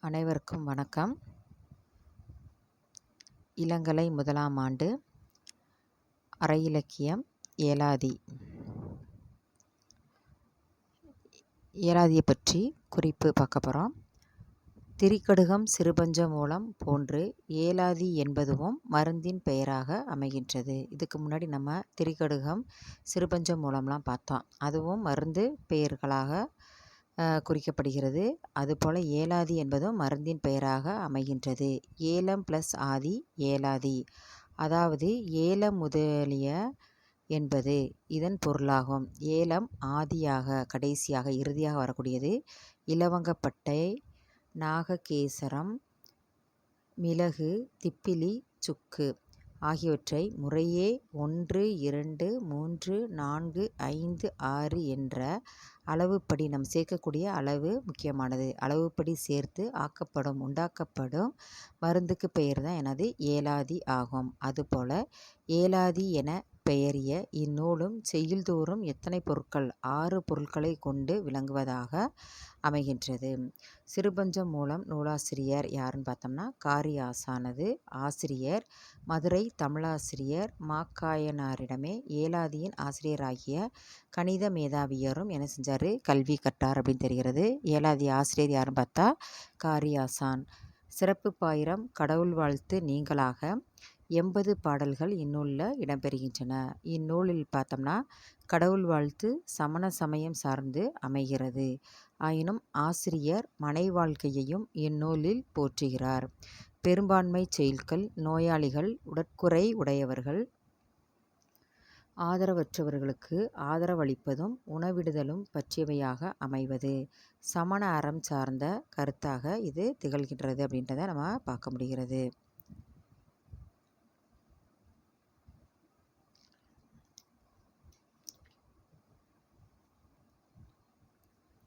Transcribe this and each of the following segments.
அனைவருக்கும் வணக்கம். இளங்கலை முதலாம் ஆண்டு அரை இலக்கியம் ஏலாதி. ஏலாதியை பற்றி குறிப்பு பார்க்க போகிறோம். திரிகடுகம் சிறுபஞ்ச மூலம் போன்று ஏலாதி என்பதுவும் மருந்தின் பெயராக அமைகின்றது. இதுக்கு முன்னாடி நம்ம திரிகடுகம் சிறுபஞ்ச மூலம்லாம் பார்த்தோம். அதுவும் மருந்து பெயர்களாக குறிக்கப்படுகிறது. அதுபோல் ஏலாதி என்பதும் மருந்தின் பெயராக அமைகின்றது. ஏலம் ப்ளஸ் ஆதி ஏலாதி, அதாவது ஏலம் முதலிய என்பது இதன் பொருளாகும். ஏலம் ஆதியாக, கடைசியாக, இறுதியாக வரக்கூடியது. இலவங்கப்பட்டை, நாககேசரம், மிளகு, திப்பிலி, சுக்கு ஆகியவற்றை முறையே 1, 2, 3, 4, 5, 6 என்ற அளவுப்படி நாம் சேர்க்கக்கூடிய அளவு முக்கியமானது. அளவுப்படி சேர்த்து உண்டாக்கப்படும் மருந்துக்கு பெயர் தான் எனது ஏலாதி ஆகும். அதுபோல் ஏலாதி என பெயரிய இந்நூலும் செய்யுள்தோறும் எத்தனை பொருட்கள்? 6 பொருட்களை கொண்டு விளங்குவதாக அமைகின்றது. சிறுபஞ்சம் மூலம் நூலாசிரியர் யாருன்னு பார்த்தோம்னா காரியாசானது ஆசிரியர் மதுரை தமிழாசிரியர் மாக்காயனாரிடமே ஏலாதியின் ஆசிரியராகிய கணித மேதாவியரும் என்ன செஞ்சார்? கல்வி கற்றார் அப்படின்னு தெரிகிறது. ஏலாதி ஆசிரியர் யாருன்னு பார்த்தா காரியாசான். சிறப்பு பாயிரம் கடவுள் வாழ்த்து நீங்களாக 80 பாடல்கள் இந்நூலில் இடம்பெறுகின்றன. இந்நூலில் பார்த்தோம்னா கடவுள் வாழ்த்து சமண சமயம் சார்ந்து அமைகிறது. ஆயினும் ஆசிரியர் மனை வாழ்க்கையையும் இந்நூலில் போற்றுகிறார். பெரும்பான்மை செயல்கள் நோயாளிகள், உடற்குறை உடையவர்கள், ஆதரவற்றவர்களுக்கு ஆதரவளிப்பதும் உணவிடுதலும் பற்றியவையாக அமைவது சமண அறம் சார்ந்த கருத்தாக இது திகழ்கின்றது அப்படின்றத நம்ம பார்க்க முடிகிறது.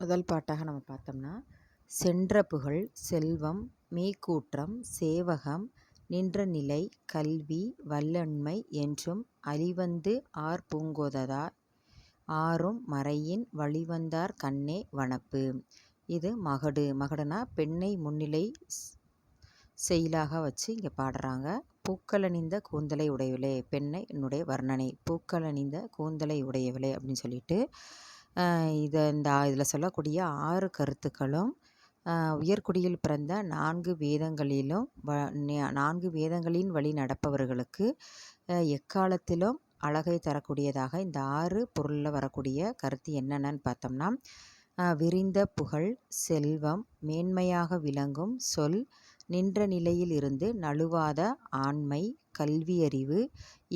முதல் பாட்டாக நம்ம பார்த்தோம்னா சென்ற புகழ் செல்வம் மீக்கூற்றம் சேவகம் நின்ற நிலை கல்வி வல்லன்மை என்றும் அழிவந்து ஆர் பூங்கோததார் ஆறும் மறையின் வழிவந்தார் கண்ணே வனப்பு. இது மகடுனா பெண்ணை முன்னிலை செயலாக வச்சு இங்கே பாடுறாங்க. பூக்களணிந்த கூந்தலை உடையவளே, பெண்ணை என்னுடைய வர்ணனை, பூக்களணிந்த கூந்தலை உடையவளே அப்படின்னு சொல்லிட்டு இதில் சொல்லக்கூடிய 6 கருத்துக்களும் உயர்குடியில் பிறந்த 4 வேதங்களின் வழி நடப்பவர்களுக்கு எக்காலத்திலும் அழகை தரக்கூடியதாக இந்த 6 பொருளில் வரக்கூடிய கருத்து என்னென்னு பார்த்தோம்னா விரிந்த புகழ், செல்வம், மேன்மையாக விளங்கும் சொல், நின்ற நிலையில் இருந்து நழுவாத ஆண்மை, கல்வியறிவு,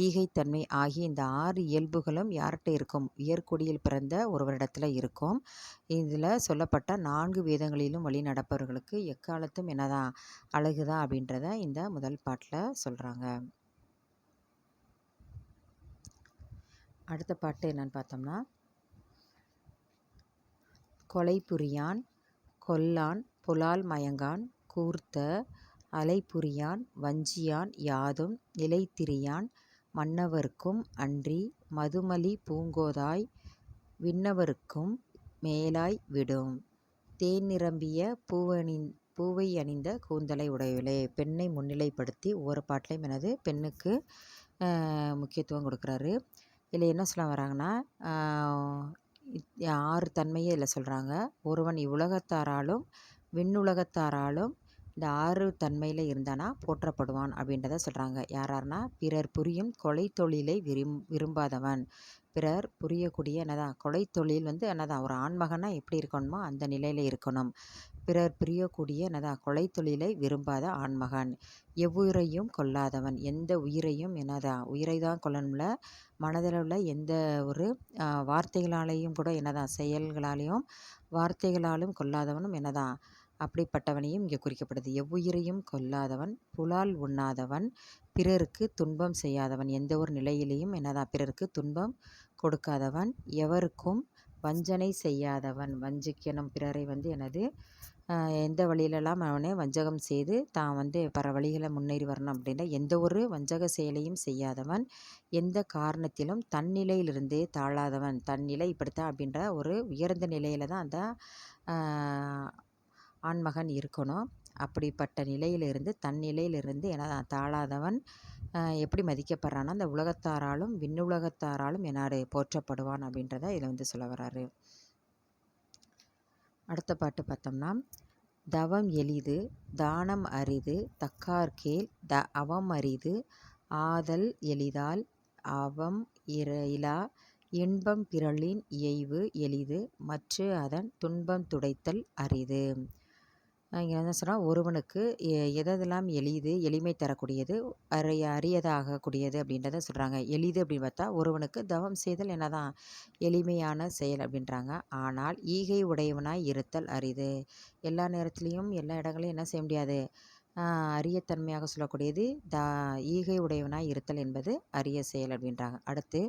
ஈகைத்தன்மை ஆகிய இந்த 6 இயல்புகளும் யார்கிட்ட இருக்கும்? உயர்குடியில் பிறந்த ஒருவரிடத்தில் இருக்கும். இதில் சொல்லப்பட்ட 4 வேதங்களிலும் வழி நடப்பவர்களுக்கு எக்காலத்தும் என்னதான் அழகுதான் அப்படின்றத இந்த முதல் பாட்டில் சொல்கிறாங்க. அடுத்த பாட்டு என்னன்னு பார்த்தோம்னா கொலை புரியான் கொல்லான் புலால் மயங்கான் கூர்த்த அலைப்புரியான் வஞ்சியான் யாதும் நிலைத்திரியான் மன்னவர்க்கும் அன்றி மதுமலி பூங்கோதாய் விண்ணவர்க்கும் மேலாய் விடும் தேன் நிரம்பிய பூவை அணிந்த கூந்தலை உடையவளே. பெண்ணை முன்னிலைப்படுத்தி ஒவ்வொரு பாட்டிலையும் எனது பெண்ணுக்கு முக்கியத்துவம் கொடுக்குறாரு. இதில் என்ன சொல்ல வராங்கன்னா 6 தன்மையை இதில் சொல்கிறாங்க. ஒருவன் இவ்வுலகத்தாராலும் விண்ணுலகத்தாராலும் இந்த 6 தன்மையில் இருந்தானா போற்றப்படுவான் அப்படின்றத சொல்கிறாங்க. யாரார்னா பிறர் புரியும் கொலை தொழிலை விரும்பாதவன். பிறர் புரியக்கூடிய என்னதான் கொலை தொழில் என்னதான் ஒரு ஆண்மகனா எப்படி இருக்கணுமோ அந்த நிலையில் இருக்கணும். பிறர் புரியக்கூடிய என்னதான் கொலை தொழிலை விரும்பாத ஆண்மகன். எவ்வுயிரையும் கொல்லாதவன், எந்த உயிரையும் உயிரை தான் கொல்லணும்ல, மனதில் உள்ள எந்த ஒரு வார்த்தைகளாலேயும் கூட செயல்களாலேயும் வார்த்தைகளாலும் கொல்லாதவனும் அப்படிப்பட்டவனையும் இங்கே குறிக்கப்படுது. எவ்வுயிரையும் கொல்லாதவன், புலால் உண்ணாதவன், பிறருக்கு துன்பம் செய்யாதவன், எந்த ஒரு நிலையிலையும் பிறருக்கு துன்பம் கொடுக்காதவன், எவருக்கும் வஞ்சனை செய்யாதவன், வஞ்சிக்கணும் பிறரை எந்த வழியிலெல்லாம் அவனை வஞ்சகம் செய்து தான் பிற வழிகளை முன்னேறி வரணும் அப்படின்னா எந்த ஒரு வஞ்சக செயலையும் செய்யாதவன், எந்த காரணத்திலும் தன்னிலையிலிருந்தே தாழாதவன். தன்னிலை இப்படித்தான் அப்படின்ற ஒரு உயர்ந்த நிலையில் தான் அந்த ஆண்மகன் இருக்கணும். அப்படிப்பட்ட நிலையிலிருந்து தன் நிலையிலிருந்து தாழாதவன் எப்படி மதிக்கப்படுறான்னா அந்த உலகத்தாராலும் விண்ணுலகத்தாராலும் என்னாரு போற்றப்படுவான் அப்படின்றத இதில் சொல்ல வராரு. அடுத்த பாட்டு பார்த்தோம்னா, தவம் எளிது தானம் அரிது தக்கார்கேள் அவம் அரிது ஆதல் எளிதால் அவம் இலா இன்பம் பிறழின் இயைவு எளிது மற்று அதன் துன்பம் துடைத்தல் அரிது. இங்கே என்ன சொல்கிறோம், ஒருவனுக்கு எதெல்லாம் எளிது எளிமை தரக்கூடியது அரியதாகக்கூடியது அப்படின்றத சொல்கிறாங்க. எளிது அப்படின்னு பார்த்தா ஒருவனுக்கு தவம் செய்தல் என்னதான் எளிமையான செயல் அப்படின்றாங்க. ஆனால் ஈகை உடையவனாய் இருத்தல் அரிது. எல்லா நேரத்துலேயும் எல்லா இடங்களையும் என்ன செய்ய முடியாது, அரியத்தன்மையாக சொல்லக்கூடியது ஈகை உடையவனாய் இருத்தல் என்பது அரிய செயல் அப்படின்றாங்க. அடுத்து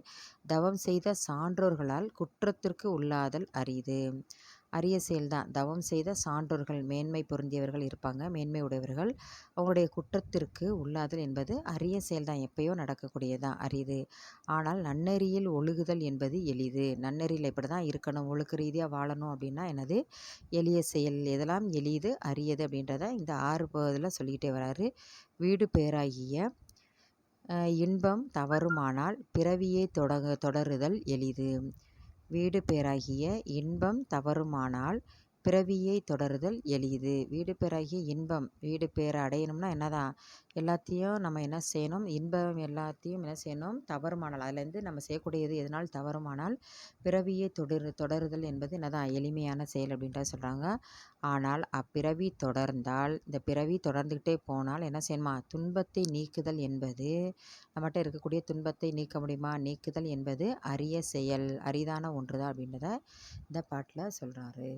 தவம் செய்த சான்றோர்களால் குற்றத்திற்கு உள்ளாதல் அரிது. அரிய செயல்தான். தவம் செய்த சான்றோர்கள் மேன்மை பொருந்தியவர்கள் இருப்பாங்க, மேன்மை உடையவர்கள், அவங்களுடைய குற்றத்திற்கு உள்ளாதல் என்பது அரிய செயல்தான், எப்பயோ நடக்கக்கூடியதான், அரிது. ஆனால் நன்னெறியில் ஒழுகுதல் என்பது எளிது. நன்னெறியில் இப்படி தான் இருக்கணும், ஒழுக்க ரீதியாக வாழணும் அப்படின்னா என்னது எளிய செயல். எதெல்லாம் எளிது அரியது அப்படின்றத இந்த 6 இதில் சொல்லிக்கிட்டே வராரு. வீடு பேராகிய இன்பம் தவறுமானால் பிறவியை தொடருதல் எளிது. வீடு பேராகிய இன்பம் தவறுமானால் பிறவியை தொடருதல் எளிது. வீடு பேராகிய இன்பம், வீடு பேரை அடையணும்னா என்னதான், எல்லாத்தையும் நம்ம என்ன செய்யணும், இன்பம் எல்லாத்தையும் என்ன செய்யணும், தவறுமானால் அதுலேருந்து நம்ம செய்யக்கூடியது எதனால் தவறுமானால் பிறவியை தொடருதல் என்பது என்னதான் எளிமையான செயல் அப்படின்றத சொல்கிறாங்க. ஆனால் அப்பிறவி தொடர்ந்தால், இந்த பிறவி தொடர்ந்துக்கிட்டே போனால் என்ன செய்யணுமா, துன்பத்தை நீக்குதல் என்பது, நம்மகிட்ட இருக்கக்கூடிய துன்பத்தை நீக்க முடியுமா, நீக்குதல் என்பது அரிய செயல், அரிதான ஒன்றுதான் அப்படின்றத இந்த பாட்டில் சொல்கிறாரு.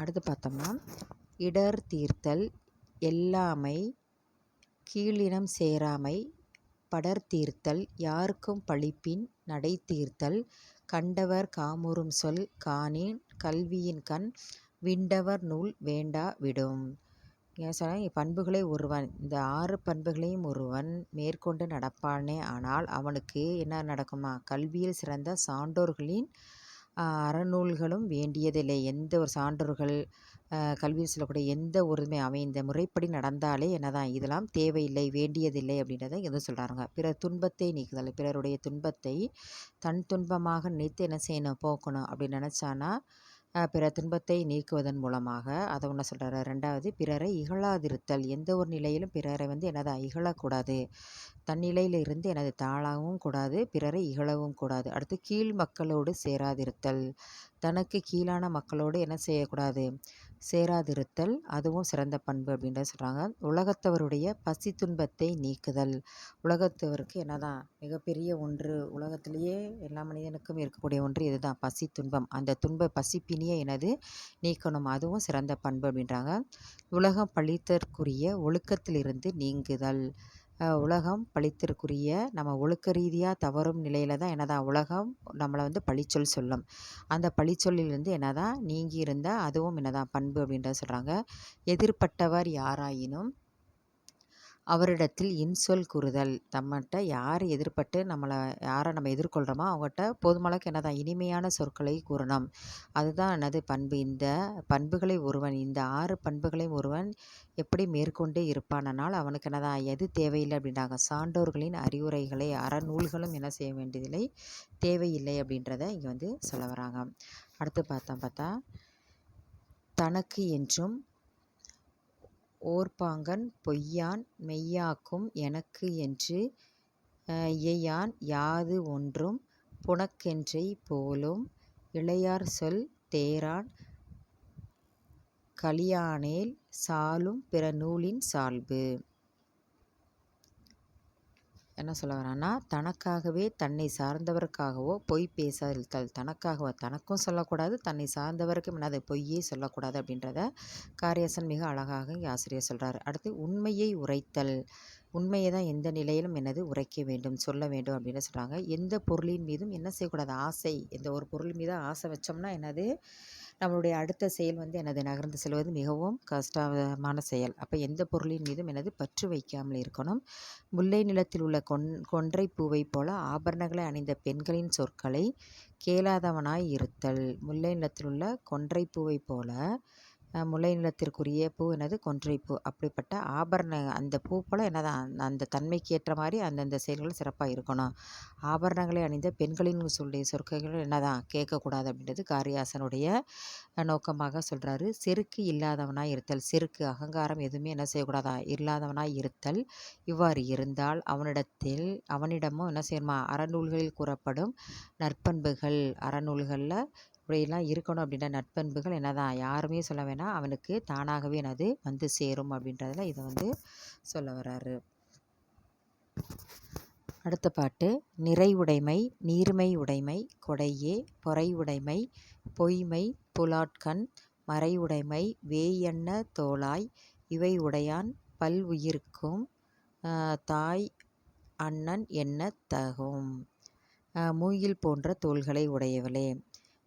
அடுத்து பார்த்தோம்னா, இடர் தீர்த்தல் எல்லாமை கீழினம் சேராமை படர் தீர்த்தல் யாருக்கும் பழிப்பின் நடை தீர்த்தல் கண்டவர் காமுறும் சொல் காணின் கல்வியின் கண் விண்டவர் நூல் வேண்டா விடும். ஏன் சொன்னால், பண்புகளை ஒருவன், இந்த 6 பண்புகளையும் ஒருவன் மேற்கொண்டு நடப்பானே ஆனால் அவனுக்கு என்ன நடக்குமா, கல்வியில் சிறந்த சான்றோர்களின் அறநூல்களும் வேண்டியதில்லை. எந்த ஒரு சான்றோர்கள் கல்வியில் சொல்லக்கூடிய எந்த ஒருமே அவன் இந்த முறைப்படி நடந்தாலே என்னதான் இதெல்லாம் தேவையில்லை, வேண்டியதில்லை அப்படின்றத எதுவும் சொல்கிறாங்க. பிறர் துன்பத்தை நீக்குதல், பிறருடைய துன்பத்தை தன் துன்பமாக நினைத்து என்ன செய்யணும், போக்கணும் அப்படின்னு நினச்சானா பிற துன்பத்தை நீக்குவதன் மூலமாக அதை ஒன்று சொல்கிறாரு. 2வது பிறரை இகழாதிருத்தல், எந்த ஒரு நிலையிலும் பிறரை என்னதான் இகழக்கூடாது, தன்னிலையில் இருந்து எனது தாழாகவும் கூடாது, பிறரை இகழவும் கூடாது. அடுத்து கீழ் மக்களோடு சேராதிருத்தல், தனக்கு கீழான மக்களோடு என்ன செய்யக்கூடாது, சேராதிருத்தல், அதுவும் சிறந்த பண்பு அப்படின்றத சொல்கிறாங்க. உலகத்தவருடைய பசி துன்பத்தை நீக்குதல், உலகத்தவருக்கு என்னதான் மிகப்பெரிய ஒன்று, உலகத்திலேயே எல்லா மனிதனுக்கும் இருக்கக்கூடிய ஒன்று இதுதான் பசி துன்பம். அந்த பசிப்பினியை எனது நீக்கணும், அதுவும் சிறந்த பண்பு அப்படின்றாங்க. உலகம் பழித்தற்குரிய ஒழுக்கத்திலிருந்து நீங்குதல், உலகம் பழித்திற்குரிய நம்ம ஒழுக்க ரீதியாக தவறும் நிலையில் தான் என்னதான் உலகம் நம்மளை பழிச்சொல் சொல்லும். அந்த பழிச்சொல்லிலிருந்து என்னதான் நீங்கி இருந்தால் அதுவும் என்னதான் பண்பு அப்படின்றத சொல்கிறாங்க. எதிர்பட்டவர் யாராயினும் அவரிடத்தில் இன்சொல் கூறுதல், நம்மகிட்ட யார் எதிர்பட்டு யாரை நம்ம எதிர்கொள்கிறோமோ அவங்ககிட்ட போதுமானக்கு என்னதான் இனிமையான சொற்களை கூறணும், அதுதான் என்னது பண்பு. இந்த பண்புகளை ஒருவன், இந்த 6 பண்புகளையும் ஒருவன் எப்படி மேற்கொண்டு இருப்பானால் அவனுக்கு என்னதான் எது தேவையில்லை அப்படின்றாங்க, சான்றோர்களின் அறிவுரைகளை அறநூல்களும் என்ன செய்ய வேண்டியதில்லை, தேவையில்லை அப்படின்றத இங்கே சொல்ல வராங்க. அடுத்து பார்த்தா தனக்கு என்றும் ஓர்பாங்கன் பொய்யான் மெய்யாக்கும் எனக்கு என்று இயையான் யாது ஒன்றும் புனக்கென்றை போலும் இளையார் சொல் தேரான் கலியானேல் சாலும் பிற நூலின் சால்பு. என்ன சொல்ல வரான்னா, தனக்காகவே தன்னை சார்ந்தவருக்காகவோ பொய் பேசாதிருத்தல், தனக்கும் சொல்லக்கூடாது, தன்னை சார்ந்தவருக்கும் என்னது பொய்யே சொல்லக்கூடாது அப்படின்றத காரியாசன் மிக அழகாக இங்கே ஆசிரியர் சொல்கிறார். அடுத்து உண்மையை உரைத்தல், உண்மையை தான் எந்த நிலையிலும் என்னது உரைக்க வேண்டும், சொல்ல வேண்டும் அப்படின்னு சொல்கிறாங்க. எந்த பொருளின் மீதும் என்ன செய்யக்கூடாது, ஆசை. எந்த ஒரு பொருள் மீது ஆசை வச்சோம்னா என்னது, நம்மளுடைய அடுத்த செயல் வந்து என்னது நகர்ந்து செல்வது மிகவும் கஷ்டமான செயல். அப்போ எந்த பொருளின் மீதும் என்னது பற்று வைக்காமல் இருக்கணும். முல்லை நிலத்தில் உள்ள கொன்றை பூவை போல ஆபரணங்களை அணிந்த பெண்களின் சொற்களை கேளாதவனாய் இருத்தல். முல்லை நிலத்தில் உள்ள கொன்றை பூவை போல, முல்லை நிலத்திற்குரிய பூ என்னது கொன்றைப்பூ. அப்படிப்பட்ட ஆபரண அந்த பூ போல் என்னதான் அந்த தன்மைக்கு ஏற்ற மாதிரி அந்தந்த செயல்கள் சிறப்பாக இருக்கணும். ஆபரணங்களை அணிந்த பெண்களின் சொல்லிய சொற்கள் என்னதான் கேட்கக்கூடாது அப்படின்றது காரியாசனுடைய நோக்கமாக சொல்கிறாரு. செருக்கு இல்லாதவனாய் இருத்தல். செருக்கு அகங்காரம் எதுவுமே என்ன செய்யக்கூடாதா, இல்லாதவனாய் இருத்தல். இவ்வாறு இருந்தால் அவனிடமும் என்ன செய்யணுமா, அறநூல்களில் கூறப்படும் நற்பண்புகள், அறநூல்களில் இப்படியெல்லாம் இருக்கணும் அப்படின்ற நற்பண்புகள் என்னதான் யாருமே சொல்ல வேணாம், அவனுக்கு தானாகவே என்னது வந்து சேரும் அப்படின்றதில் இதை வந்து சொல்ல வர்றாரு. அடுத்த பாட்டு. நிறைவுடைமை, நீர்மை உடைமை, கொடையே, பொறை உடைமை, பொய்மை, புலாட்கண், மறைவுடைமை, வேயன்ன தோளாய், இவை உடையான் பல் உயிர்க்கும் தாய் அண்ணன் என்ன தகும். மூங்கில் போன்ற தோள்களை உடையவளே.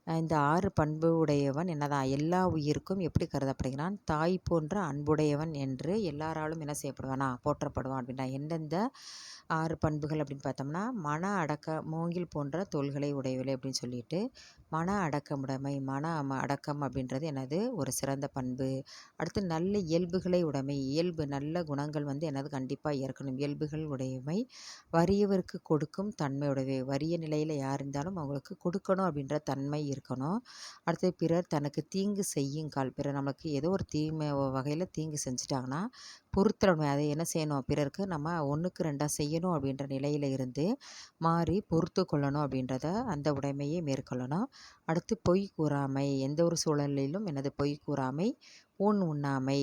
இந்த 6 பண்பு உடையவன் என்னதான் எல்லா உயிருக்கும் எப்படி கருதப்படுகிறான், தாய் போன்ற அன்புடையவன் என்று எல்லாராலும் என்ன செய்யப்படுவானா, போற்றப்படுவான் அப்படின்னா. எந்தெந்த 6 பண்புகள் அப்படின்னு பார்த்தோம்னா, மன மூங்கில் போன்ற தோள்களை உடையவளே அப்படின்னு சொல்லிட்டு, மன அடக்கமுடைமை, அடக்கம் அப்படின்றது என்னது ஒரு சிறந்த பண்பு. அடுத்து நல்ல இயல்புகளை உடைமை, இயல்பு நல்ல குணங்கள் வந்து என்னது கண்டிப்பாக இருக்கணும், இயல்புகள் உடையமை. வறியவருக்கு கொடுக்கும் தன்மை உடையவை, வறிய நிலையில் யார் இருந்தாலும் அவங்களுக்கு கொடுக்கணும் அப்படின்ற தன்மை இருக்கணும். அடுத்து பிறர் தனக்கு தீங்கு செய்யுங்கால், பிறர் நமக்கு ஏதோ ஒரு தீமை வகையில் தீங்கு செஞ்சுட்டாங்கன்னா பொறுத்தரணும். அதை என்ன செய்யணும், பிறருக்கு நம்ம 1க்கு 2 செய்யணும் அப்படின்ற நிலையில் இருந்து மாறி பொறுத்து கொள்ளணும் அப்படின்றத அந்த உடைமையை மேற்கொள்ளணும். அடுத்து பொய் கூறாமை, எந்த ஒரு சூழலிலும் என்னது பொய் கூறாமை. ஊன் உண்ணாமை,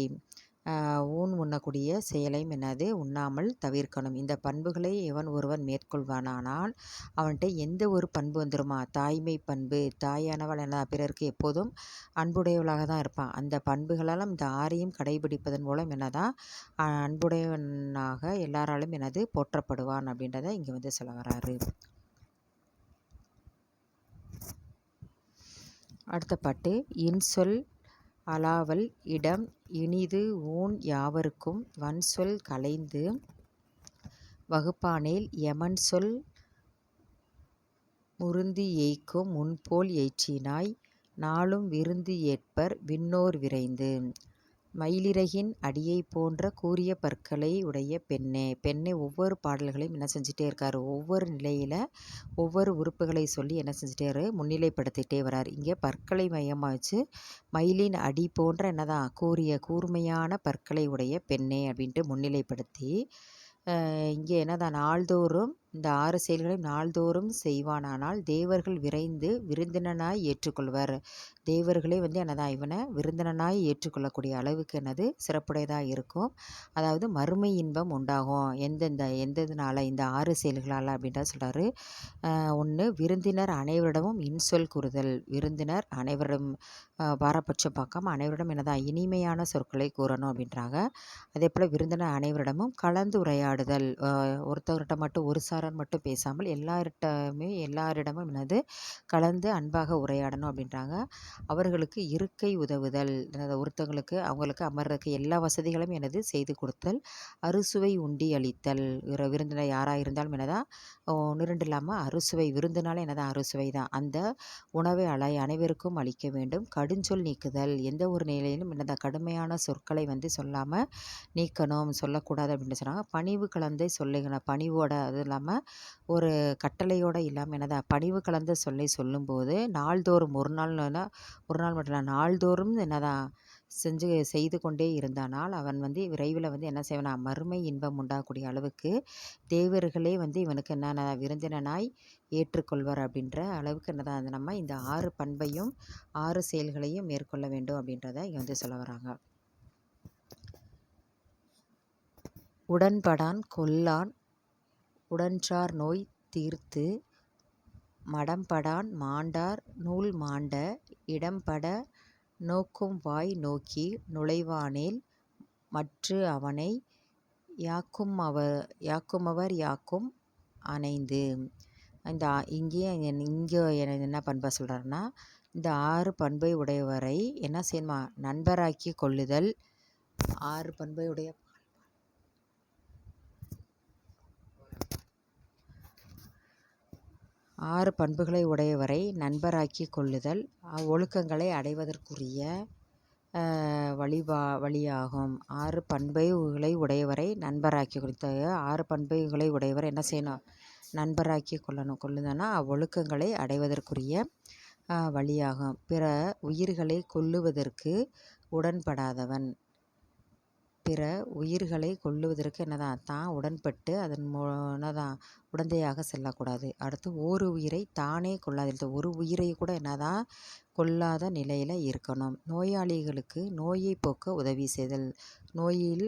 ஊன் உண்ணக்கூடிய செயலையும் என்னது உண்ணாமல் தவிர்க்கணும். இந்த பண்புகளை எவன் ஒருவன் மேற்கொள்வானானால் அவன்கிட்ட எந்த ஒரு பண்பு வந்துருமா, தாய்மை பண்பு. தாயானவள் என்ன பிறருக்கு எப்போதும் அன்புடையவளாக தான் இருப்பான். அந்த பண்புகளெல்லாம் இந்த 6ஐயும் கடைபிடிப்பதன் மூலம் என்னதான் அன்புடையவனாக எல்லாராலும் என்னது போற்றப்படுவான் அப்படின்றத இங்கே வந்து சொல்ல வராரு. அடுத்த பாட்டு. இன்சொல் அலாவல் இடம் இனிது ஊன் யாவர்க்கும் வன்சொல் களைந்து வகுப்பானேல் எமன்சொல் முருந்தி எய்க்கும் முன்போல் எய்ச்சினாய் நாளும் விருந்து ஏற்பர் விண்ணோர் விரைந்து. மயிலிறகின் அடியை போன்ற கூரிய பற்களை உடைய பெண்ணே. பெண்ணை ஒவ்வொரு பாடல்களையும் என்ன செஞ்சுட்டே இருக்காரு, ஒவ்வொரு நிலையில் ஒவ்வொரு உறுப்புகளை சொல்லி என்ன செஞ்சுட்டே முன்னிலைப்படுத்திகிட்டே வரார். இங்கே பற்களை மையமாக வச்சு மயிலின் அடி போன்ற என்னதான் கூர்மையான பற்களை உடைய பெண்ணே அப்படின்ட்டு முன்னிலைப்படுத்தி இங்கே என்னதான் நாள்தோறும் இந்த 6 செயல்களையும் நாள்தோறும் செய்வானானால் தேவர்கள் விரைந்து விருந்தினனாய் ஏற்றுக்கொள்வர். தேவர்களே வந்து என்னதான் இவனை விருந்தினனாய் ஏற்றுக்கொள்ளக்கூடிய அளவுக்கு என்னது சிறப்புடையதாக இருக்கும். அதாவது மறுமை இன்பம் உண்டாகும். எந்ததுனால இந்த 6 செயல்களால் அப்படின்றத சொல்கிறாரு. 1 விருந்தினர் அனைவரிடமும் இன்சொல் கூறுதல். விருந்தினர் அனைவரிடம் பாரபட்சம் பார்க்காம அனைவரிடம் என்னதான் இனிமையான சொற்களை கூறணும் அப்படின்றாங்க. அதே போல் விருந்தினர் அனைவரிடமும் கலந்து உரையாடுதல். ஒருத்தவர்கிட்ட மட்டும் ஒரு சாரர் மட்டும் பேசாமல் எல்லாரிடமும் என்னது கலந்து அன்பாக உரையாடணும் அப்படின்றாங்க. அவர்களுக்கு இருக்கை உதவுதல். ஒருத்தவங்களுக்கு அவங்களுக்கு அமர்றதுக்கு எல்லா வசதிகளும் என்னது செய்து கொடுத்தல். அறுசுவை உண்டி அளித்தல். விருந்தினர் யாராக இருந்தாலும் என்னதான் 1 இல்லாமல் அறுசுவை, விருந்தினால என்னதான் அறுசுவை தான். அந்த உணவை அனைவருக்கும் அளிக்க வேண்டும். கடுஞ்சொல் நீக்குதல். எந்த ஒரு நிலையிலும் என்னதான் கடுமையான சொற்களை வந்து சொல்லாமல் நீக்கணும், சொல்லக்கூடாது அப்படின்னு சொன்னாங்க. பணிவு கலந்த சொல்லுகணும். பணிவோட அது இல்லாமல் ஒரு கட்டளையோடு இல்லாமல் என்னதான் பணிவு கலந்த சொல்லை சொல்லும்போது நாள்தோறும் ஒரு நாள் மட்டும் இல்லை, நாள்தோறும் என்னதான் செய்து கொண்டே இருந்தானால் அவன் வந்து விரைவில் வந்து என்ன செய்வானா, மறுமை இன்பம் உண்டாகக்கூடிய அளவுக்கு தேவர்களே வந்து இவனுக்கு என்ன விருந்தினனாய் ஏற்றுக்கொள்வார் அப்படின்ற அளவுக்கு என்னதான் நம்ம இந்த 6 பண்பையும் 6 செயல்களையும் மேற்கொள்ள வேண்டும் அப்படின்றத இங்கே வந்து சொல்ல வராங்க. உடன்படான் கொல்லான் உடன்றார் நோய் தீர்த்து மடம்படான் மாண்டார் நூல் மாண்ட இடம்பட நோக்கும் வாய் நோக்கி நுழைவானேல் மற்று அவனை யாக்குமவர் யாக்கும் அணைந்து. இந்த இங்கேயே இங்கே என்ன பண்பை சொல்கிறாருன்னா, இந்த 6 பண்பை உடையவரை என்ன செய்யணுமா, நண்பராக்கி கொள்ளுதல். 6 பண்பை உடைய 6 பண்புகளை உடையவரை நண்பராக்கி கொள்ளுதல் ஒழுக்கங்களை அடைவதற்குரிய வழியாகும். 6 பண்புகளை உடையவரை நண்பராக்கி கொடுத்த 6 பண்புகளை உடையவர் என்ன செய்யணும், நண்பராக்கி கொள்ளுதல்னா ஒழுக்கங்களை அடைவதற்குரிய வழியாகும். பிற உயிர்களை கொல்லுவதற்கு உடன்படாதவன். பிற உயிர்களை கொல்லுவதற்கு என்னதான் தான் உடன்பட்டு அதன் என்னதான் உடந்தையாக செல்லக்கூடாது. அடுத்து ஒரு உயிரை தானே கொள்ளாது, ஒரு உயிரை கூட என்னதான் கொல்லாத நிலையில் இருக்கணும். நோயாளிகளுக்கு நோயை போக்க உதவி செய்தல். நோயில்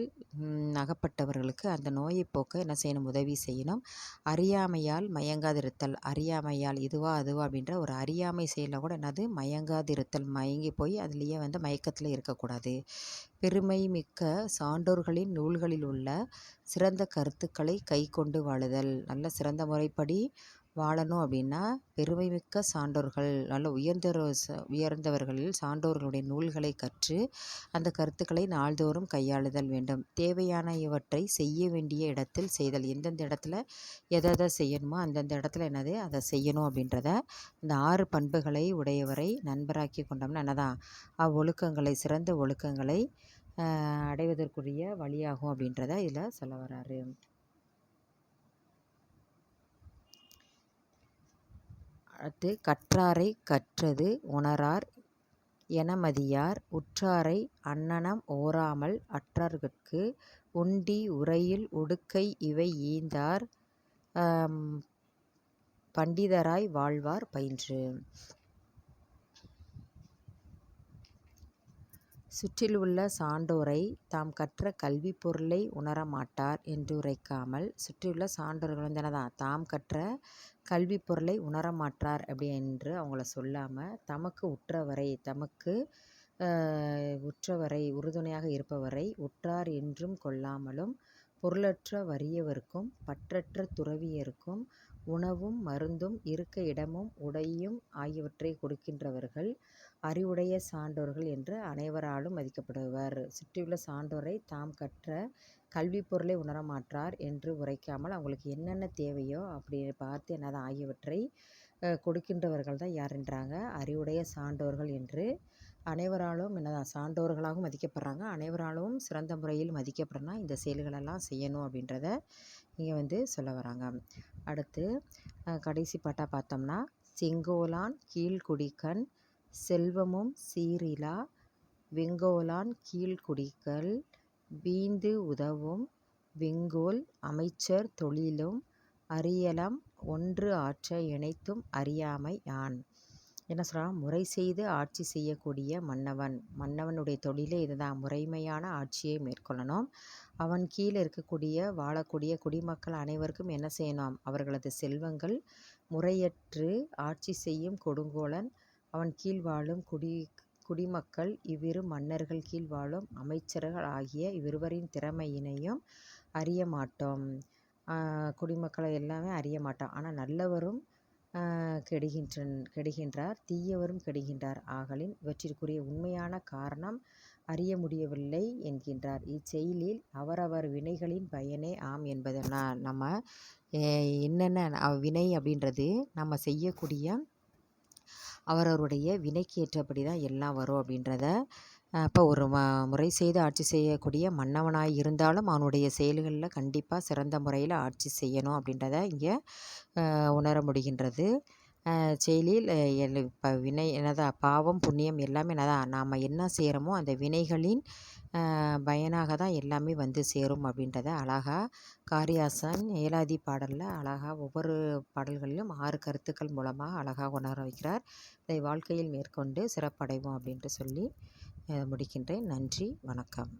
அகப்பட்டவர்களுக்கு அந்த நோயை போக்க என்ன செய்யணும், உதவி செய்யணும். அறியாமையால் மயங்காதிருத்தல். அறியாமையால் இதுவா அதுவா அப்படின்ற ஒரு அறியாமை செயலில் கூட என்னது, மயங்காதிருத்தல். மயங்கி போய் அதுலேயே மயக்கத்தில் இருக்கக்கூடாது. பெருமை மிக்க சான்றோர்களின் நூல்களில் உள்ள சிறந்த கருத்துக்களை கை கொண்டு வாழுதல். நல்ல சிறந்த முறைப்படி வாழணும் அப்படின்னா பெருமைமிக்க சான்றோர்கள், நல்ல உயர்ந்தவர்களில் சான்றோர்களுடைய நூல்களை கற்று அந்த கருத்துக்களை நாள்தோறும் கையாளுதல் வேண்டும். தேவையான இவற்றை செய்ய வேண்டிய இடத்தில் செய்தல். எந்தெந்த இடத்துல எதை செய்யணுமோ அந்தந்த இடத்துல என்னது அதை செய்யணும் அப்படின்றத இந்த 6 பண்புகளை உடையவரை நண்பராக்கி கொண்டோம்னா என்னதான் அவ்வொழுக்கங்களை, சிறந்த ஒழுக்கங்களை அடைவதற்குரிய வழியாகும் அப்படின்றத இதில் சொல்ல வராரு. அடுத்து கற்றாரை கற்றது உணரார் எனமதியார் உற்றாரை அன்னனம் ஓராமல் அற்றார்கட்கு உண்டி உரையில் உடுக்கை இவை ஈந்தார் பண்டிதராய் வாழ்வார் பயின்று. சுற்றிலுள்ள சான்றோரை தாம் கற்ற கல்வி பொருளை உணரமாட்டார் என்று உரைக்காமல், சுற்றியுள்ள சான்றோர்கள் என்னதான் தாம் கற்ற கல்வி பொருளை உணரமாட்டார் அப்படி என்று அவங்கள சொல்லாமல், தமக்கு உற்றவரை உறுதுணையாக இருப்பவரை உற்றார் என்றும் கொள்ளாமலும், பொருளற்ற வறியவர்க்கும் பற்றற்ற துறவியருக்கும் உணவும் மருந்தும் இருக்க இடமும் உடையும் ஆகியவற்றை கொடுக்கின்றவர்கள் அறிவுடைய சான்றோர்கள் என்று அனைவராலும் மதிக்கப்படுவர். சுற்றியுள்ள சான்றோரை தாம் கற்ற கல்வி பொருளை உணரமாட்டார் என்று உரைக்காமல், அவங்களுக்கு என்னென்ன தேவையோ அப்படி பார்த்து என்னதான் ஆகியவற்றை கொடுக்கின்றவர்கள் தான் யாருன்றாங்க, அறிவுடைய சான்றோர்கள் என்று அனைவராலும் என்னதான் சான்றோர்களாகவும் மதிக்கப்படுறாங்க. அனைவராலும் சிறந்த முறையில் மதிக்கப்படுறனா இந்த செயல்களெல்லாம் செய்யணும் அப்படின்றத இங்கே சொல்ல வராங்க. அடுத்து கடைசி பாட்டாக பார்த்தோம்னா, செங்கோலான் கீழ்குடிக்கண் செல்வமும் சீரிலா வெங்கோலான் கீழ்குடிகள் வீந்து உதவும் வெங்கோல் அமைச்சர் தொழிலும் அறியலம் ஒன்று ஆற்ற இணைத்தும் அறியாமை யான். என்ன சொல்கிறான், முறை செய்து ஆட்சி செய்யக்கூடிய மன்னவனுடைய தொழிலே இதுதான், முறைமையான ஆட்சியை மேற்கொள்ளணும். அவன் கீழே வாழக்கூடிய குடிமக்கள் அனைவருக்கும் என்ன செய்யணும், அவர்களது செல்வங்கள் முறையற்று ஆட்சி செய்யும் கொடுங்கோலன் அவன் கீழ் வாழும் குடிமக்கள் இவ்விரு மன்னர்கள் கீழ் வாழும் அமைச்சர்கள் ஆகிய இவ்விருவரின் திறமையினையும் அறிய மாட்டோம். குடிமக்களை எல்லாமே அறிய மாட்டோம். ஆனால் நல்லவரும் கெடுகின்றார், தீயவரும் கெடுகின்றார். ஆகலின் இவற்றிற்குரிய உண்மையான காரணம் அறிய முடியவில்லை என்கின்றார். இச்செயலில் அவரவர் வினைகளின் பயனே ஆம் என்பதனால் நம்ம என்னென்ன வினை அப்படின்றது நம்ம செய்யக்கூடிய அவரவருடைய வினைக்கு ஏற்றபடி தான் எல்லாம் வரும் அப்படின்றத. அப்போ ஒரு முறை செய்து ஆட்சி செய்யக்கூடிய மன்னவனாய் இருந்தாலும் அவனுடைய செயல்களில் கண்டிப்பாக சிறந்த முறையில் ஆட்சி செய்யணும் அப்படின்றத இங்கே உணர முடிகின்றது. செயலில் இப்போ வினை என்னதான் பாவம் புண்ணியம் எல்லாமே என்னதான் நாம் என்ன செய்கிறோமோ அந்த வினைகளின் பயனாக தான் எல்லாமே சேரும் அப்படின்றத அழகாக காரியாசன் ஏலாதி பாடலில் அழகாக ஒவ்வொரு பாடல்களிலும் 6 கருத்துக்கள் மூலமாக அழகாக உணர வைக்கிறார். இதை வாழ்க்கையில் மேற்கொண்டு சிறப்படைவோம் அப்படின்ட்டு சொல்லி முடிக்கின்றேன். நன்றி, வணக்கம்.